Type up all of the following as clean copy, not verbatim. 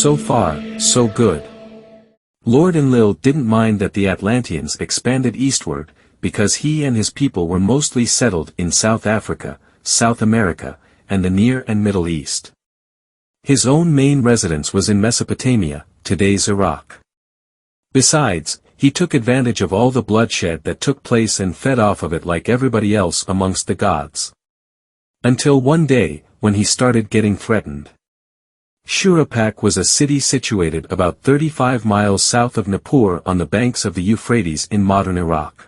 So far, so good. Lord Enlil didn't mind that the Atlanteans expanded eastward, because he and his people were mostly settled in South Africa, South America, and the Near and Middle East. His own main residence was in Mesopotamia, today's Iraq. Besides, he took advantage of all the bloodshed that took place and fed off of it like everybody else amongst the gods. Until one day, when he started getting threatened. Shuruppak was a city situated about 35 miles south of Nippur on the banks of the Euphrates in modern Iraq.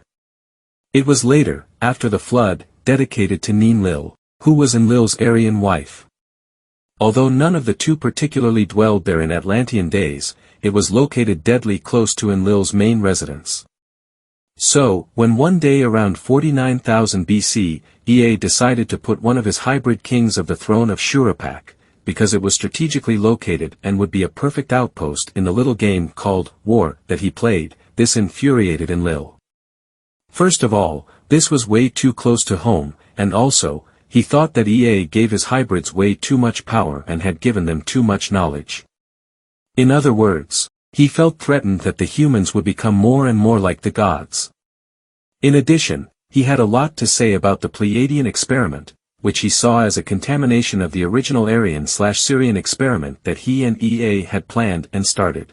It was later, after the flood, dedicated to Enlil, who was Enlil's Aryan wife. Although none of the two particularly dwelled there in Atlantean days, it was located deadly close to Enlil's main residence. So, when one day around 49,000 BC, Ea decided to put one of his hybrid kings of the throne of Shuruppak, because it was strategically located and would be a perfect outpost in the little game called War that he played, this infuriated Enlil. First of all, this was way too close to home, and also, he thought that Ea gave his hybrids way too much power and had given them too much knowledge. In other words, he felt threatened that the humans would become more and more like the gods. In addition, he had a lot to say about the Pleiadian experiment, which he saw as a contamination of the original Aryan/Syrian experiment that he and Ea had planned and started.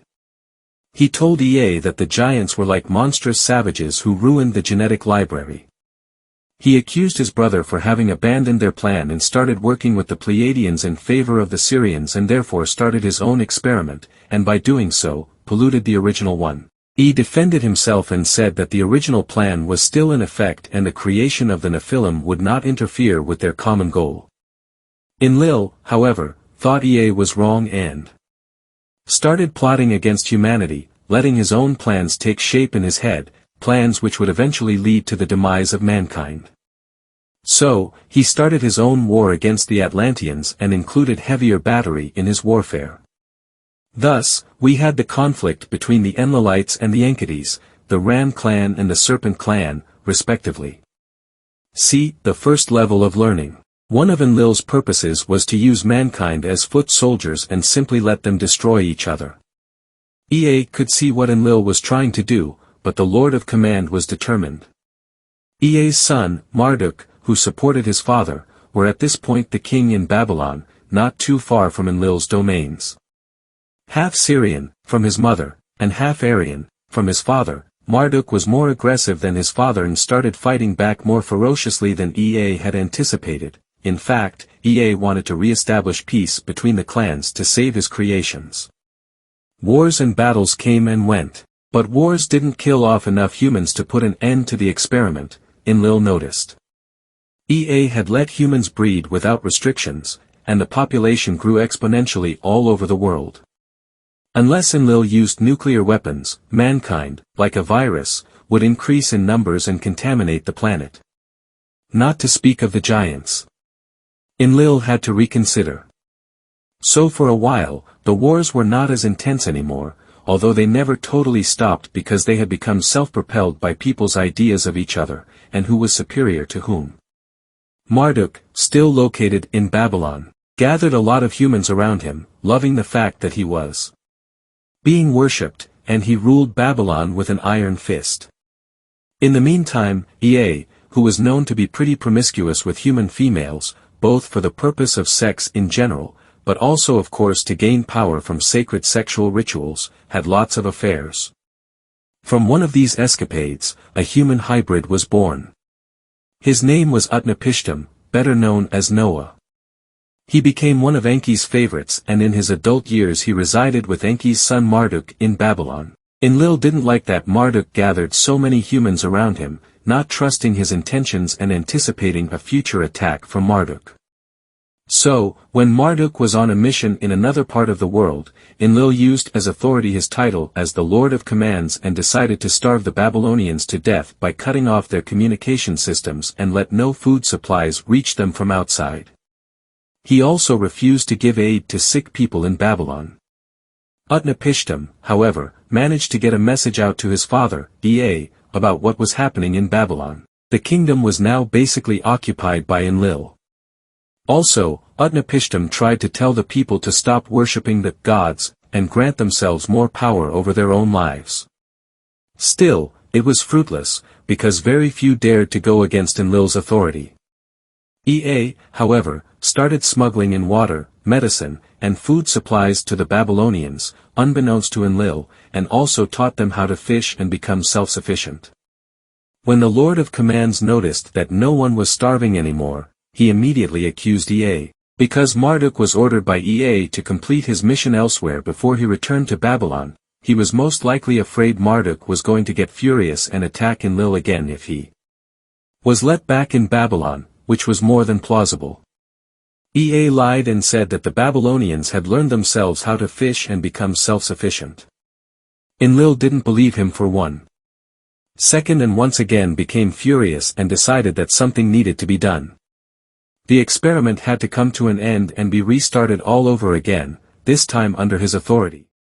He told Ea that the giants were like monstrous savages who ruined the genetic library. He accused his brother for having abandoned their plan and started working with the Pleiadians in favor of the Syrians and therefore started his own experiment, and by doing so, polluted the original one. He defended himself and said that the original plan was still in effect and the creation of the Nephilim would not interfere with their common goal. Enlil, however, thought Ea was wrong and started plotting against humanity, letting his own plans take shape in his head, plans which would eventually lead to the demise of mankind. So, he started his own war against the Atlanteans and included heavier battery in his warfare. Thus, we had the conflict between the Enlilites and the Enkites, the Ram clan and the Serpent clan, respectively. See, the first level of learning. One of Enlil's purposes was to use mankind as foot soldiers and simply let them destroy each other. Ea could see what Enlil was trying to do, but the Lord of Command was determined. Ea's son, Marduk, who supported his father, were at this point the king in Babylon, not too far from Enlil's domains. Half Syrian, from his mother, and half Aryan, from his father, Marduk was more aggressive than his father and started fighting back more ferociously than Ea had anticipated. In fact, Ea wanted to re-establish peace between the clans to save his creations. Wars and battles came and went, but wars didn't kill off enough humans to put an end to the experiment, Enlil noticed. Ea had let humans breed without restrictions, and the population grew exponentially all over the world. Unless Enlil used nuclear weapons, mankind, like a virus, would increase in numbers and contaminate the planet. Not to speak of the giants. Enlil had to reconsider. So for a while, the wars were not as intense anymore, although they never totally stopped because they had become self-propelled by people's ideas of each other, and who was superior to whom. Marduk, still located in Babylon, gathered a lot of humans around him, loving the fact that he was being worshipped, and he ruled Babylon with an iron fist. In the meantime, Ea, who was known to be pretty promiscuous with human females, both for the purpose of sex in general, but also of course to gain power from sacred sexual rituals, had lots of affairs. From one of these escapades, a human hybrid was born. His name was Utnapishtim, better known as Noah. He became one of Enki's favorites and in his adult years he resided with Enki's son Marduk in Babylon. Enlil didn't like that Marduk gathered so many humans around him, not trusting his intentions and anticipating a future attack from Marduk. So, when Marduk was on a mission in another part of the world, Enlil used as authority his title as the Lord of Commands and decided to starve the Babylonians to death by cutting off their communication systems and let no food supplies reach them from outside. He also refused to give aid to sick people in Babylon. Utnapishtim, however, managed to get a message out to his father, Ea, about what was happening in Babylon. The kingdom was now basically occupied by Enlil. Also, Utnapishtim tried to tell the people to stop worshipping the gods, and grant themselves more power over their own lives. Still, it was fruitless, because very few dared to go against ENLIL's authority. EA, however, started smuggling in water, medicine, and food supplies to the Babylonians, unbeknownst to ENLIL, and also taught them how to fish and become self-sufficient. When the Lord of Commands noticed that no one was starving anymore, he immediately accused EA. Because Marduk was ordered by EA to complete his mission elsewhere before he returned to Babylon, he was most likely afraid Marduk was going to get furious and attack ENLIL again if he was let back in Babylon, which was more than plausible. EA lied and said that the Babylonians had learned themselves how to fish and become self-sufficient. ENLIL didn't believe him for 1 second and once again became furious and decided that something needed to be done. The experiment had to come to an end and be restarted all over again, this time under his authority.